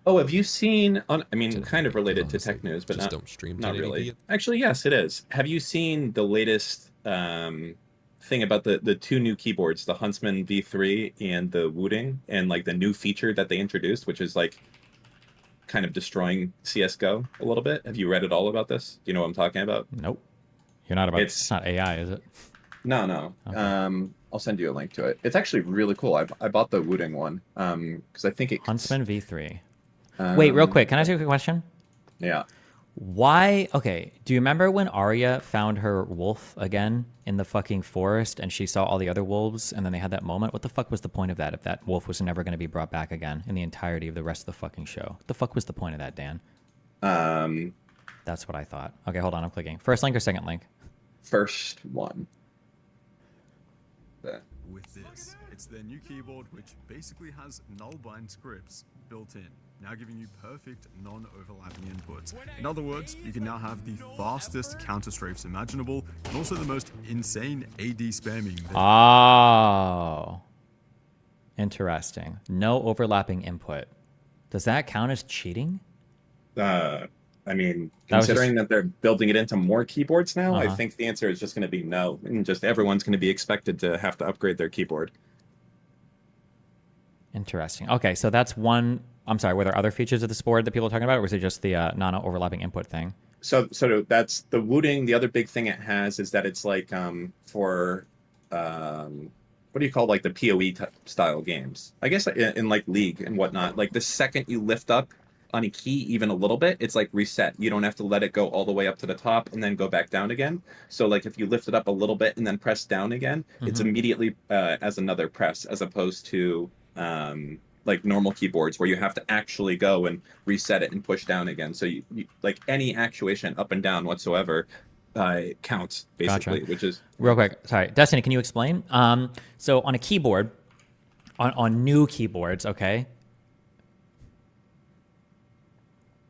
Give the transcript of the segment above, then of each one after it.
Oh, have you seen on, I mean, kind of 1080p, related to honestly. tech news, but Just not don't stream not really. 1080p. Actually, yes, it is. Have you seen the latest thing about the two new keyboards, the Huntsman V3 and the Wooting, and like the new feature that they introduced, which is like kind of destroying CS:GO a little bit? Have you read at all about this? Do you know what I'm talking about? Nope. You're not about. It's It's not AI, is it? no, no. Okay. I'll send you a link to it. It's actually really cool. I bought the Wooting one because I think it's Huntsman V3. Wait, real quick. Can I ask you a quick question? yeah. Why? Okay. Do you remember when Arya found her wolf again in the fucking forest and she saw all the other wolves and then they had that moment? What the fuck was the point of that if that wolf was never going to be brought back again in the entirety of the rest of the fucking show? What the fuck was the point of that, Dan? Um, That's what I thought. Okay, hold on. I'm clicking. First link or second link? First one. With this, it's their new keyboard which basically has null-bind scripts built in, now giving you perfect non-overlapping inputs. In other words, you can now have the fastest counter strafes imaginable and also the most insane AD spamming. Oh. Interesting. No overlapping input. Does that count as cheating? I mean, That was just considering that they're building it into more keyboards now, I uh-huh. think the answer is just going to be no. And just everyone's going to be expected to have to upgrade their keyboard. Interesting. Okay, so that's one. I'm sorry. Were there other features of this board that people are talking about, or was it just the non-overlapping input thing? So that's the Wooting. The other big thing it has is that it's like for what do you call like the PoE style games? I guess in like League and whatnot. Like the second you lift up on a key even a little bit, it's like reset. You don't have to let it go all the way up to the top and then go back down again. So like if you lift it up a little bit and then press down again, it's Mm-hmm. immediately as another press, as opposed to like normal keyboards where you have to actually go and reset it and push down again. So you like any actuation up and down whatsoever counts Gotcha. basically, which is Real quick, sorry, Destiny, can you explain? So on a keyboard, on new keyboards, okay,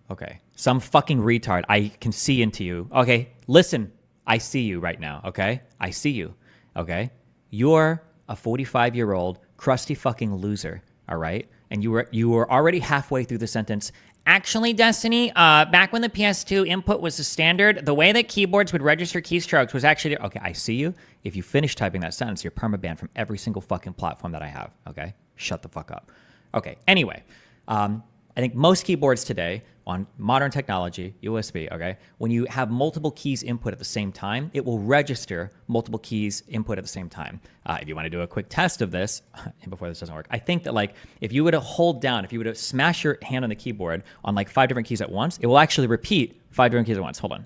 okay, some fucking retard, I can see into you. Okay, listen, I see you right now. Okay, I see you. Okay, you're a 45-year-old crusty fucking loser. All right, and you were already halfway through the sentence. Actually, Destiny, back when the PS2 input was the standard, the way that keyboards would register keystrokes was actually okay. I see you. If you finish typing that sentence, you're permabanned from every single fucking platform that I have. Okay, shut the fuck up. Okay. Anyway, I think most keyboards today on modern technology, USB, okay, when you have multiple keys input at the same time, it will register multiple keys input at the same time. If you want to do a quick test of this, before this doesn't work, I think that like if you were to hold down, if you were to smash your hand on the keyboard on like 5 different keys at once, it will actually repeat 5 different keys at once. Hold on.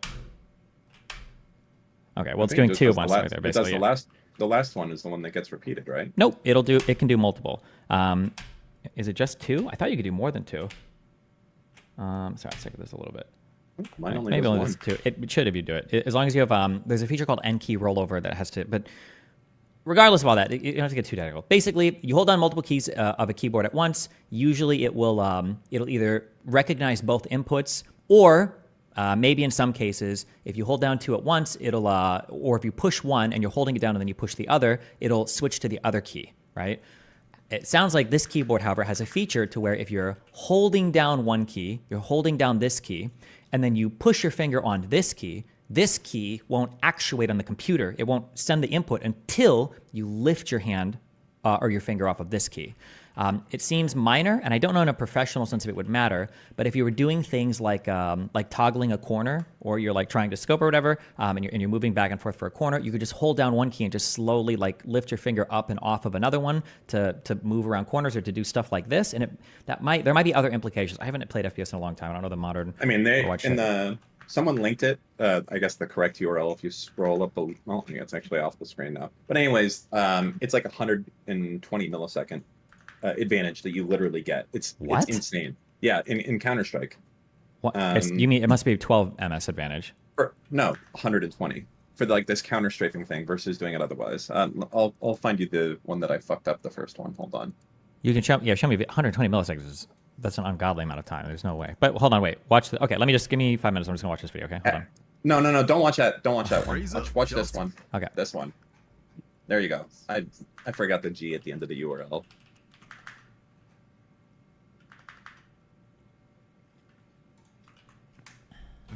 Okay, well I it's think it doing just two does the once right last. there, It does basically. Yeah. the last one is the one that gets repeated, right? Nope, it can do multiple. Is it just 2? I thought you could do more than 2. Sorry, I'll take this a little bit. Mine only Maybe does only one. does 2. It should if you do it. As long as you have there's a feature called N key rollover that has to. But regardless of all that, you don't have to get too technical. Basically, you hold down multiple keys of a keyboard at once. Usually, it'll either recognize both inputs or maybe in some cases, if you hold down 2 at once, or if you push one and you're holding it down and then you push the other, it'll switch to the other key, right? It sounds like this keyboard, however, has a feature to where if you're holding down one key, you're holding down this key, and then you push your finger on this key won't actuate on the computer. It won't send the input until you lift your hand or your finger off of this key. It seems minor, and I don't know in a professional sense if it would matter, but if you were doing things like toggling a corner, or you're like trying to scope or whatever, and you're moving back and forth for a corner, you could just hold down one key and just slowly like lift your finger up and off of another one to move around corners or to do stuff like this. And there might be other implications. I haven't played FPS in a long time. I don't know the modern I mean, they Overwatch in shit. the someone linked it. I guess the correct URL. If you scroll up, well, yeah, it's actually off the screen now. But anyways, it's like 120 millisecond advantage that you literally get. It's What? insane. Yeah, in Counter Strike. What? You Um, mean it must be 12 ms advantage? no, 120 for like this counter strafing thing versus doing it otherwise. I'll find you the one that I fucked up the first one. Hold on. You can show me 120 milliseconds. That's an ungodly amount of time. There's no way. But hold on, wait. Watch the. Okay, let me just give me 5 minutes. I'm just gonna watch this video. Okay, hold on. No. Don't watch that. Don't watch that one. Razer Watch this just one. Okay. This one. There you go. I forgot the G at the end of the URL.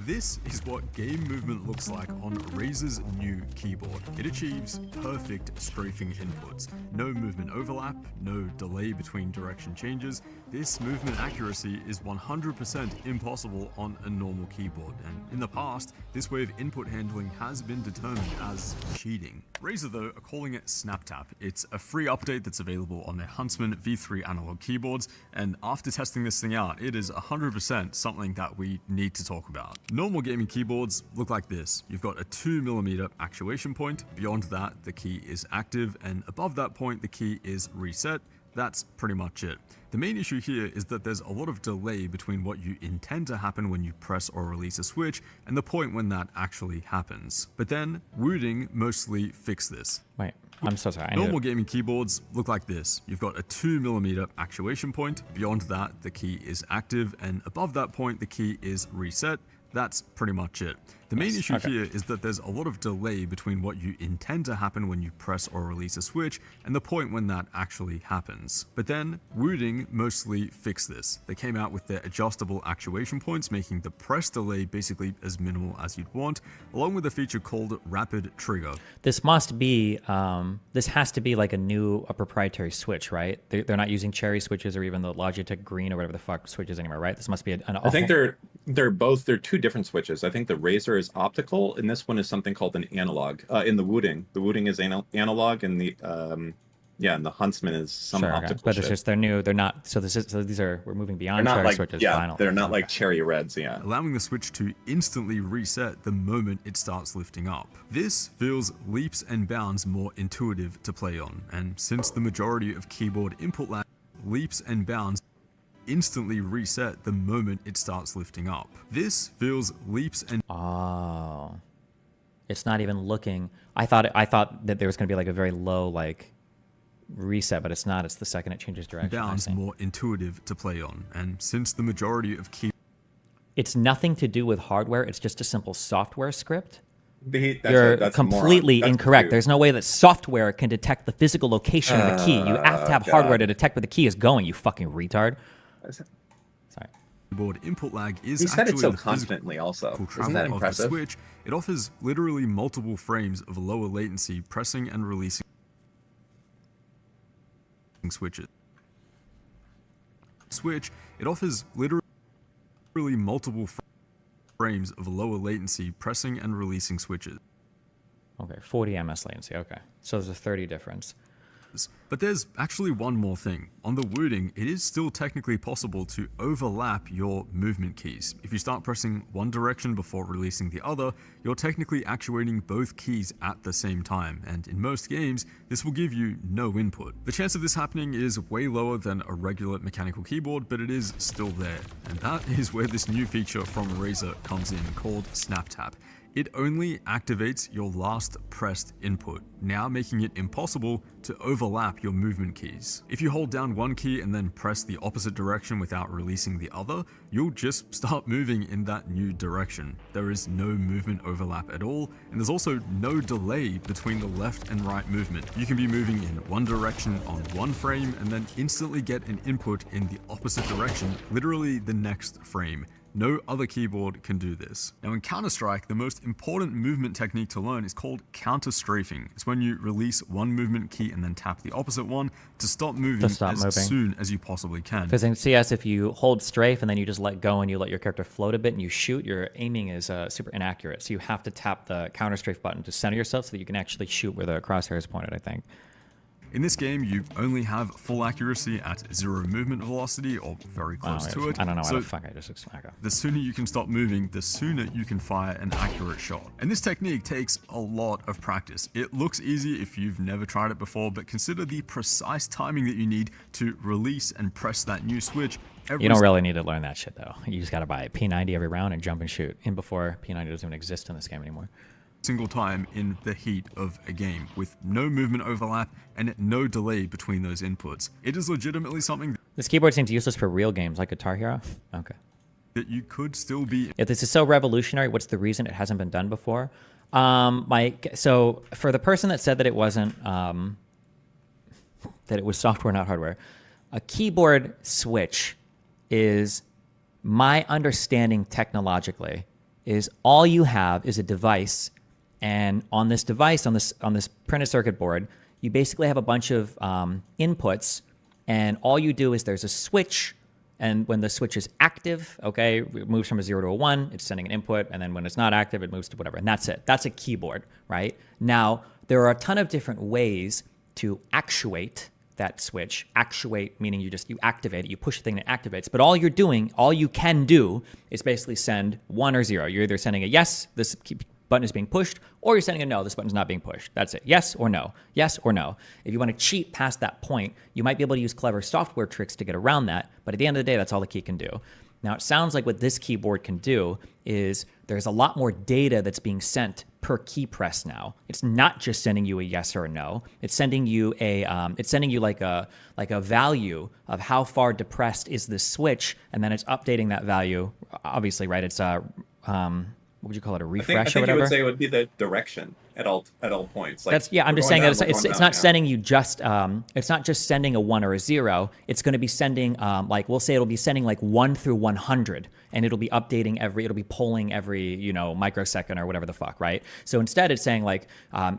This is what game movement looks like on Razer's new keyboard. It achieves perfect strafing inputs. No movement overlap, no delay between direction changes. This movement accuracy is 100% impossible on a normal keyboard, and in the past, this way of input handling has been determined as cheating. Razer, though, are calling it SnapTap. It's a free update that's available on their Huntsman V3 analog keyboards, and after testing this thing out, it is 100% something that we need to talk about. Normal gaming keyboards look like this. You've got a 2mm actuation point. Beyond that, the key is active, and above that point, the key is reset. That's pretty much it. The main issue here is that there's a lot of delay between what you intend to happen when you press or release a switch and the point when that actually happens. But then, Wooding mostly fixed this. Wait, I'm so sorry. Normal gaming keyboards look like this. You've got a 2mm actuation point. Beyond that, the key is active, and above that point, the key is reset. That's pretty much it. The main issue here is that there's a lot of delay between what you intend to happen when you press or release a switch and the point when that actually happens. But then, Wooding mostly fixed this. They came out with their adjustable actuation points, making the press delay basically as minimal as you'd want, along with a feature called Rapid Trigger. This must be, this has to be like a proprietary switch, right? They're not using Cherry switches or even the Logitech Green or whatever the fuck switches anymore, right? This must be I think they're two different switches. I think the Razer is optical, and this one is something called an analog. In the Wooding is analog, and the and the Huntsman is some optical. But shit. it's just they're new. They're not. So we're moving beyond They're not Cherry like switches. yeah, they're not like Cherry Reds. Yeah, allowing the switch to instantly reset the moment it starts lifting up. This feels leaps and bounds more intuitive to play on, and since the majority of keyboard input lag leaps and bounds instantly reset the moment it starts lifting up. This feels leaps and it's not even looking. I thought that there was going to be like a very low reset, but it's not. It's the second it changes direction. Bounds more intuitive to play on, and since the majority of it's nothing to do with hardware. It's just a simple software script. You're completely incorrect. There's no way that software can detect the physical location of the key. You have to have hardware to detect where the key is going, you fucking retard. Sorry. Keyboard input lag is he said actually it so the confidently also. Isn't that impressive? Of the switch. It offers literally multiple frames of lower latency pressing and releasing switches. It offers literally multiple frames of lower latency pressing and releasing switches. Okay, 40 ms latency. Okay, so there's a 30 difference. But there's actually one more thing. On the Wooding, it is still technically possible to overlap your movement keys. If you start pressing one direction before releasing the other, you're technically actuating both keys at the same time, and in most games, this will give you no input. The chance of this happening is way lower than a regular mechanical keyboard, but it is still there, and that is where this new feature from Razer comes in, called SnapTap. It only activates your last pressed input, now making it impossible to overlap your movement keys. If you hold down one key and then press the opposite direction without releasing the other, you'll just start moving in that new direction. There is no movement overlap at all, and there's also no delay between the left and right movement. You can be moving in one direction on one frame and then instantly get an input in the opposite direction, literally the next frame. No other keyboard can do this. Now in Counter-Strike, the most important movement technique to learn is called counter-strafing. It's when you release one movement key and then tap the opposite one to stop moving soon as you possibly can. Because in CS, if you hold strafe and then you just let go and you let your character float a bit and you shoot, your aiming is super inaccurate. So you have to tap the counter-strafe button to center yourself so that you can actually shoot where the crosshair is pointed, I think. In this game, you only have full accuracy at 0 movement velocity or very close to it. I don't know why the fuck I just explained. The sooner you can stop moving, the sooner you can fire an accurate shot. And this technique takes a lot of practice. It looks easy if you've never tried it before, but consider the precise timing that you need to release and press that new switch. You don't really need to learn that shit though. You just gotta buy a P90 every round and jump and shoot. And before, P90 doesn't even exist in this game anymore. Single time in the heat of a game with no movement overlap and no delay between those inputs. It is legitimately something this keyboard seems useless for real games like Guitar Hero. Okay. That you could still be. If this is so revolutionary, what's the reason it hasn't been done before? So for the person that said that it wasn't, that it was software, not hardware, a keyboard switch is, my understanding technologically, is all you have is a device, and on this device, on this printed circuit board, you basically have a bunch of inputs, and all you do is there's a switch, and when the switch is active, okay, it moves from a 0 to a 1, it's sending an input, and then when it's not active, it moves to whatever, and that's it. That's a keyboard, right? Now, there are a ton of different ways to actuate that switch. Actuate meaning you activate it, you push the thing and it activates. But all you can do is basically send 1 or 0. You're either sending a yes, this button is being pushed, or you're sending a no, this button's not being pushed. That's it. Yes or no. Yes or no. If you want to cheat past that point, you might be able to use clever software tricks to get around that. But at the end of the day, that's all the key can do. Now, it sounds like what this keyboard can do is there's a lot more data that's being sent per key press now. It's not just sending you a yes or a no. It's sending you like a value of how far depressed is this switch, and then it's updating that value. Obviously, right? It's what would you call it? A refresh I think or whatever? you would say it would be the direction at all points. Like, I'm just saying that it's not sending you just it's not just sending a 1 or a 0. It's going to be sending we'll say it'll be sending like 1 through 100, and it'll be updating it'll be polling every microsecond or whatever the fuck, right? So instead it's saying like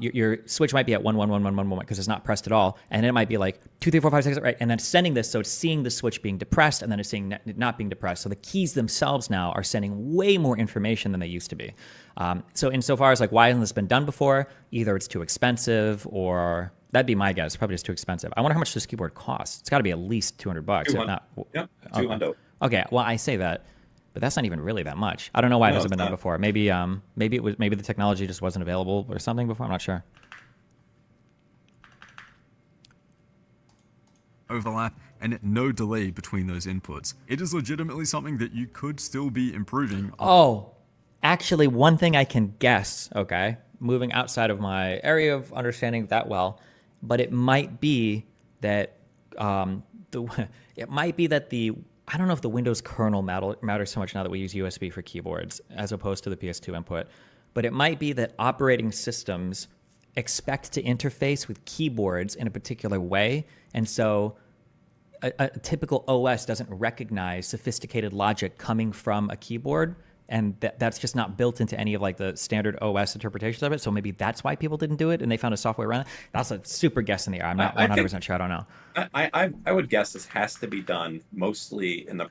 your switch might be at 1 1 1 1 1 1 because it's not pressed at all, and it might be like 2 3 4 5 6, right? And then it's sending this, so it's seeing the switch being depressed, and then it's seeing it not being depressed. So the keys themselves now are sending way more information than they used to be. So insofar as like why hasn't this been done before? Either it's too expensive, or that'd be my guess. Probably just too expensive. I wonder how much this keyboard costs. It's got to be at least $200, if not. Yep, $200. Okay, well I say that, but that's not even really that much. I don't know why it hasn't been done before. Maybe maybe the technology just wasn't available or something before. I'm not sure. Overlap and no delay between those inputs. It is legitimately something that you could still be improving. Oh, actually, one thing I can guess, okay, moving outside of my area of understanding that well, but it might be that I don't know if the Windows kernel matters so much now that we use USB for keyboards as opposed to the PS2 input, but it might be that operating systems expect to interface with keyboards in a particular way, and so a typical OS doesn't recognize sophisticated logic coming from a keyboard, and that's just not built into any of like the standard OS interpretations of it. So maybe that's why people didn't do it, and they found a software around it. That's a super guess in the air. I'm not 100% sure. I don't know. I would guess this has to be done mostly in the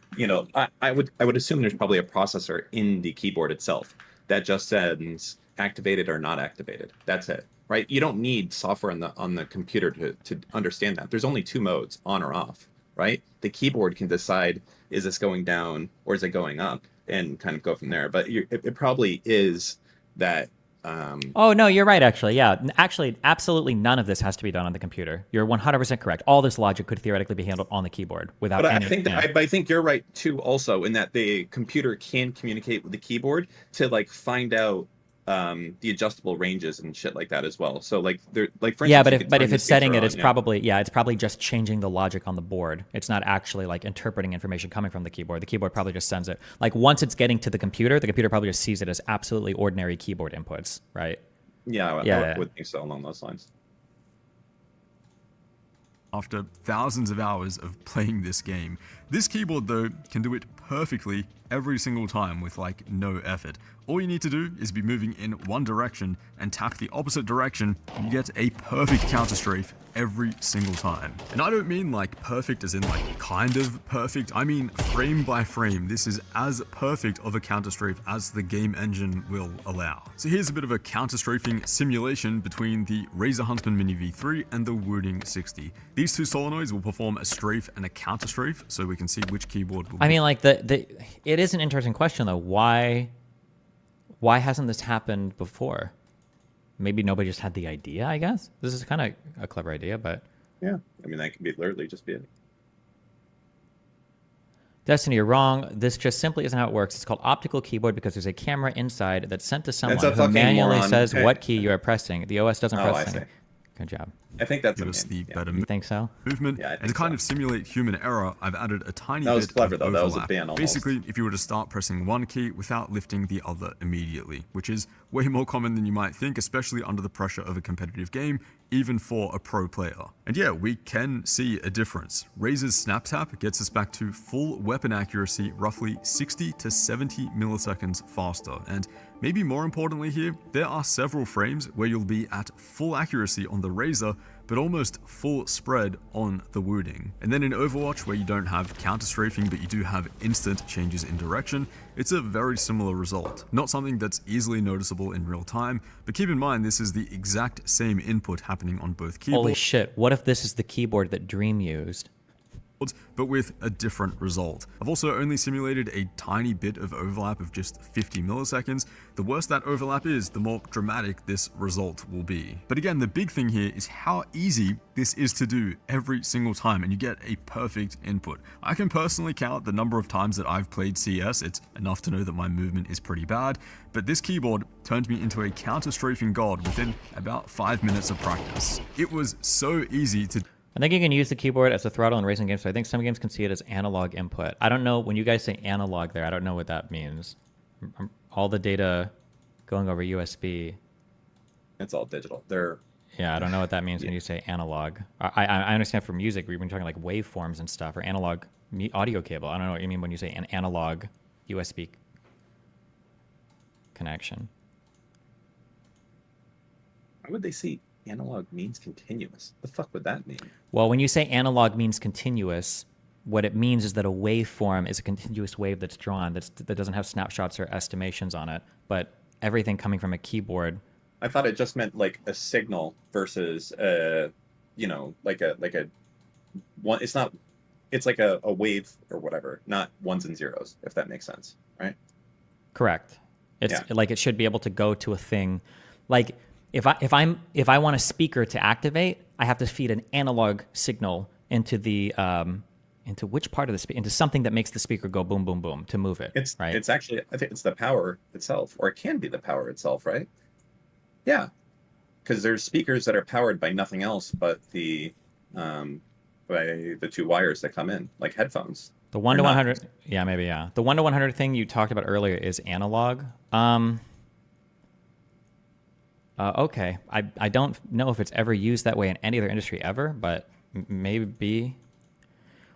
I would assume there's probably a processor in the keyboard itself that just sends activated or not activated. That's it, right? You don't need software on the computer to understand that. There's only 2 modes, on or off, right? The keyboard can decide, is this going down or is it going up, and kind of go from there. But it probably is that. Oh, no, you're right, actually. Yeah, actually, absolutely none of this has to be done on the computer. You're 100% correct. All this logic could theoretically be handled on the keyboard without but any... I think you're right, too, also, in that the computer can communicate with the keyboard to, like, find out the adjustable ranges and shit like that as well. So like for instance, yeah, but if it's setting it, it's probably just changing the logic on the board. It's not actually like interpreting information coming from the keyboard. The keyboard probably just sends it. Like once it's getting to the computer probably just sees it as absolutely ordinary keyboard inputs, right? Yeah, I would think so along those lines. After thousands of hours of playing this game, this keyboard though can do it perfectly every single time with like no effort. All you need to do is be moving in one direction and tap the opposite direction, and you get a perfect counter strafe every single time. And I don't mean like perfect as in like kind of perfect, I mean frame by frame. This is as perfect of a counter strafe as the game engine will allow. So here's a bit of a counter strafing simulation between the Razer Huntsman Mini V3 and the Wooting 60. These 2 solenoids will perform a strafe and a counter strafe, so we can see which keyboard will I mean, like it is an interesting question though. Why hasn't this happened before? Maybe nobody just had the idea, I guess. This is kind of a clever idea, but... Yeah, I mean, that could be literally just be it. Destiny, you're wrong. This just simply isn't how it works. It's called optical keyboard because there's a camera inside that's sent to someone who manually says what key you are pressing. The OS doesn't press anything. Good job. I think that's give a us main, the yeah. better You think so? movement. Yeah, I and to think kind so. of simulate human error, I've added a tiny That was bit clever, of though. overlap. That was a ban almost. Basically, if you were to start pressing one key without lifting the other immediately, which is way more common than you might think, especially under the pressure of a competitive game, even for a pro player. And yeah, we can see a difference. Razer's snap tap gets us back to full weapon accuracy roughly 60 to 70 milliseconds faster. And maybe more importantly here, there are several frames where you'll be at full accuracy on the Razer, but almost full spread on the Wooding. And then in Overwatch, where you don't have counter strafing, but you do have instant changes in direction, it's a very similar result. Not something that's easily noticeable in real time, but keep in mind this is the exact same input happening on both keyboards. Holy shit, what if this is the keyboard that Dream used? But with a different result. I've also only simulated a tiny bit of overlap of just 50 milliseconds. The worse that overlap is, the more dramatic this result will be. But again, the big thing here is how easy this is to do every single time, and you get a perfect input. I can personally count the number of times that I've played CS. It's enough to know that my movement is pretty bad, but this keyboard turned me into a counter-strafing god within about 5 minutes of practice. It was so easy to I think you can use the keyboard as a throttle in racing games, so I think some games can see it as analog input. I don't know, when you guys say analog there, I don't know what that means. All the data going over USB. It's all digital. Yeah, I don't know what that means when you say analog. I understand for music, we've been talking like waveforms and stuff, or analog audio cable. I don't know what you mean when you say an analog USB connection. Why would they see analog means continuous? The fuck would that mean? Well, when you say analog means continuous, what it means is that a waveform is a continuous wave that's drawn, that doesn't have snapshots or estimations on it, but everything coming from a keyboard. I thought it just meant like a signal versus like a one. It's not. It's like a wave or whatever, not ones and zeros, if that makes sense, right? Correct. It's like it should be able to go to a thing. Like if I want a speaker to activate, I have to feed an analog signal into the into which part of the speaker, into something that makes the speaker go boom boom boom to move it. Right. It's actually, I think it's the power itself, or it can be the power itself, right? Yeah, because there's speakers that are powered by nothing else but by the two wires that come in, like headphones. The 1 to 100, yeah, maybe, yeah. The 1 to 100 thing you talked about earlier is analog. Okay, I don't know if it's ever used that way in any other industry ever, but maybe.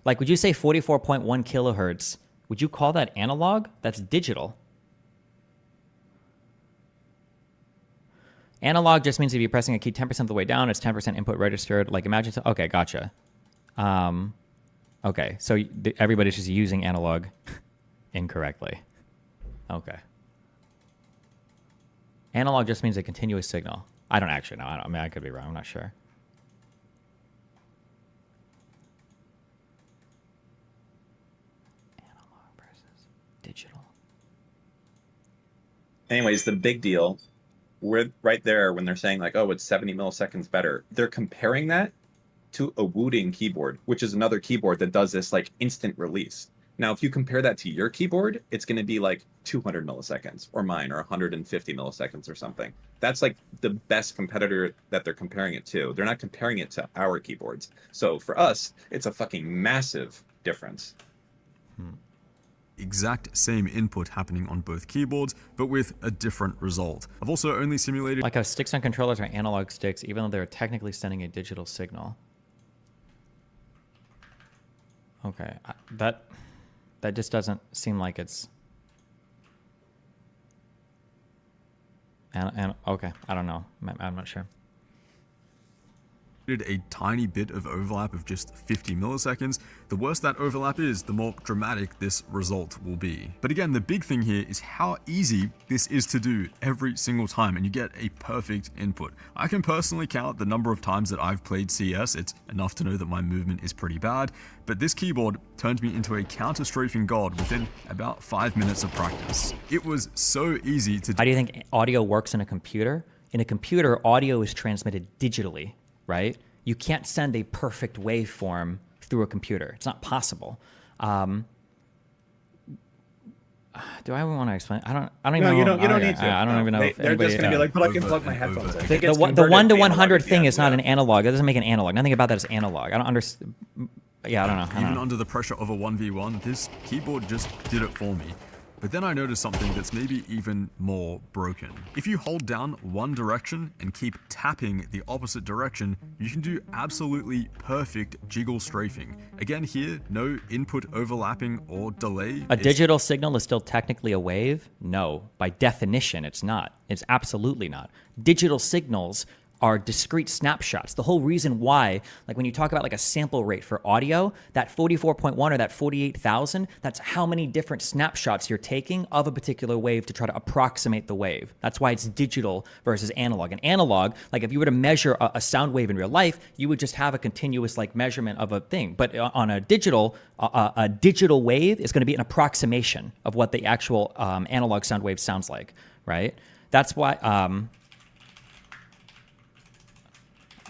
Like, would you say 44.1 kilohertz? Would you call that analog? That's digital. Analog just means if you're pressing a key 10% of the way down, it's 10% input registered. Like, imagine, okay, gotcha. Okay, so everybody's just using analog incorrectly. Okay. Analog just means a continuous signal. I don't actually know. I mean, I could be wrong. I'm not sure. Analog versus digital. Anyways, the big deal, we're right there when they're saying like, oh, it's 70 milliseconds better. They're comparing that to a Wooding keyboard, which is another keyboard that does this like instant release. Now, if you compare that to your keyboard, it's going to be like 200 milliseconds, or mine, or 150 milliseconds or something. That's like the best competitor that they're comparing it to. They're not comparing it to our keyboards. So for us, it's a fucking massive difference. Exact same input happening on both keyboards, but with a different result. I've also only simulated Like how sticks on controllers are analog sticks, even though they're technically sending a digital signal. Okay, that just doesn't seem like it's. And okay, I don't know. I'm not sure. a tiny bit of overlap of just 50 milliseconds. The worse that overlap is, the more dramatic this result will be. But again, the big thing here is how easy this is to do every single time, and you get a perfect input. I can personally count the number of times that I've played CS. It's enough to know that my movement is pretty bad, but this keyboard turned me into a counter-strafing god within about 5 minutes of practice. It was so easy to do. How do you think audio works in a computer? In a computer, audio is transmitted digitally, right? You can't send a perfect waveform through a computer. It's not possible. do I want to explain? I don't even No, know. you don't need to. I don't even know if They're anybody, just going to be like, but I can plug my Over and headphones in. over. It gets the 1 converted to analog 100 at the thing end, is not yeah. an analog. That doesn't make an analog. Nothing about that is analog. I don't understand. Yeah, I don't know. Even under the pressure of a 1v1, this keyboard just did it for me. But then I noticed something that's maybe even more broken. If you hold down one direction and keep tapping the opposite direction, you can do absolutely perfect jiggle strafing. Again here, no input overlapping or delay. A digital signal is still technically a wave? No. By definition, it's not. It's absolutely not. Digital signals are discrete snapshots. The whole reason why, like when you talk about like a sample rate for audio, that 44.1 or that 48,000, that's how many different snapshots you're taking of a particular wave to try to approximate the wave. That's why it's digital versus analog. And analog, like if you were to measure a sound wave in real life, you would just have a continuous like measurement of a thing. But on a digital wave is going to be an approximation of what the actual analog sound wave sounds like, right? That's why.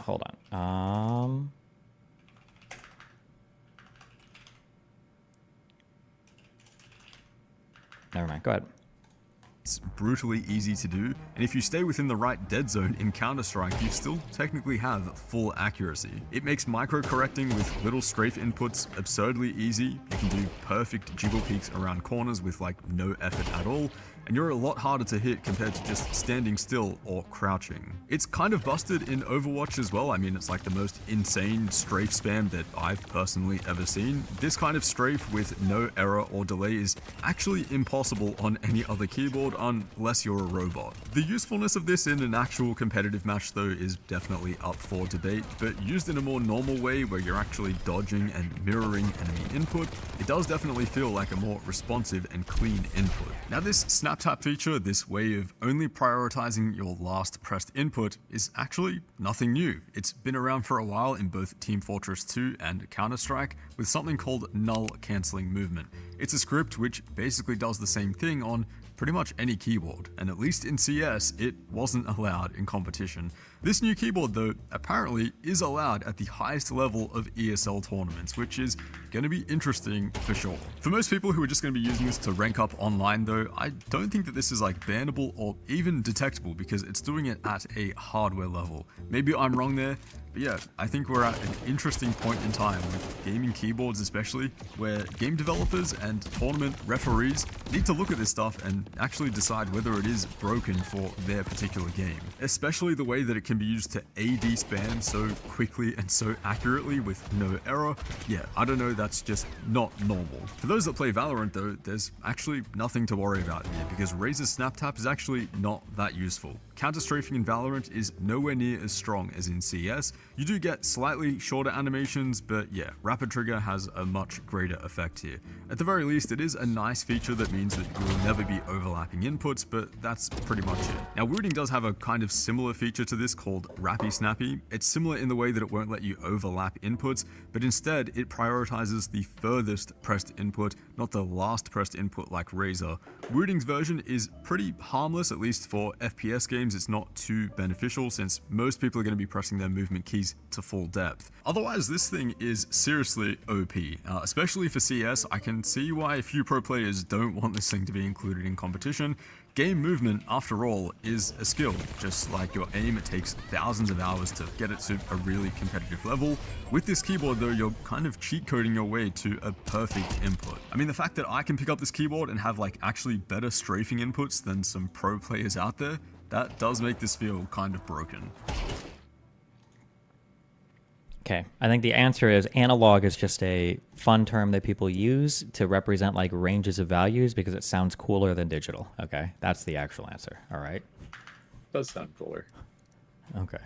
Hold on. Never mind. Go ahead. It's brutally easy to do, and if you stay within the right dead zone in Counter-Strike, you still technically have full accuracy. It makes micro-correcting with little strafe inputs absurdly easy. You can do perfect jiggle peaks around corners with like no effort at all, and you're a lot harder to hit compared to just standing still or crouching. It's kind of busted in Overwatch as well. I mean, it's like the most insane strafe spam that I've personally ever seen. This kind of strafe with no error or delay is actually impossible on any other keyboard unless you're a robot. The usefulness of this in an actual competitive match though is definitely up for debate, but used in a more normal way where you're actually dodging and mirroring enemy input, it does definitely feel like a more responsive and clean input. Now this snap tap feature, this way of only prioritizing your last pressed input, is actually nothing new. It's been around for a while in both Team Fortress 2 and Counter-Strike with something called null cancelling movement. It's a script which basically does the same thing on pretty much any keyboard, and at least in CS, it wasn't allowed in competition. This new keyboard though, apparently is allowed at the highest level of ESL tournaments, which is going to be interesting for sure. For most people who are just going to be using this to rank up online though, I don't think that this is like bannable or even detectable because it's doing it at a hardware level. Maybe I'm wrong there, but yeah, I think we're at an interesting point in time with gaming keyboards especially, where game developers and tournament referees need to look at this stuff and actually decide whether it is broken for their particular game. Especially the way that it can be used to AD spam so quickly and so accurately with no error. Yeah, I don't know, that's just not normal. For those that play Valorant though, there's actually nothing to worry about here because Razer's snap tap is actually not that useful. Counter-strafing in Valorant is nowhere near as strong as in CS. You do get slightly shorter animations, but yeah, rapid trigger has a much greater effect here. At the very least, it is a nice feature that means that you will never be overlapping inputs, but that's pretty much it. Now, Wooting does have a kind of similar feature to this called Rappy Snappy. It's similar in the way that it won't let you overlap inputs, but instead it prioritizes the furthest pressed input, not the last pressed input like Razer. Wooting's version is pretty harmless, at least for FPS games. It's not too beneficial since most people are going to be pressing their movement keys to full depth. Otherwise, this thing is seriously OP, especially for CS. I can see why a few pro players don't want this thing to be included in competition. Game movement, after all, is a skill. Just like your aim, it takes thousands of hours to get it to a really competitive level. With this keyboard though, you're kind of cheat coding your way to a perfect input. I mean, the fact that I can pick up this keyboard and have like actually better strafing inputs than some pro players out there, that does make this feel kind of broken. Okay, I think the answer is analog is just a fun term that people use to represent like ranges of values because it sounds cooler than digital. Okay, that's the actual answer. All right. Does sound cooler. Okay.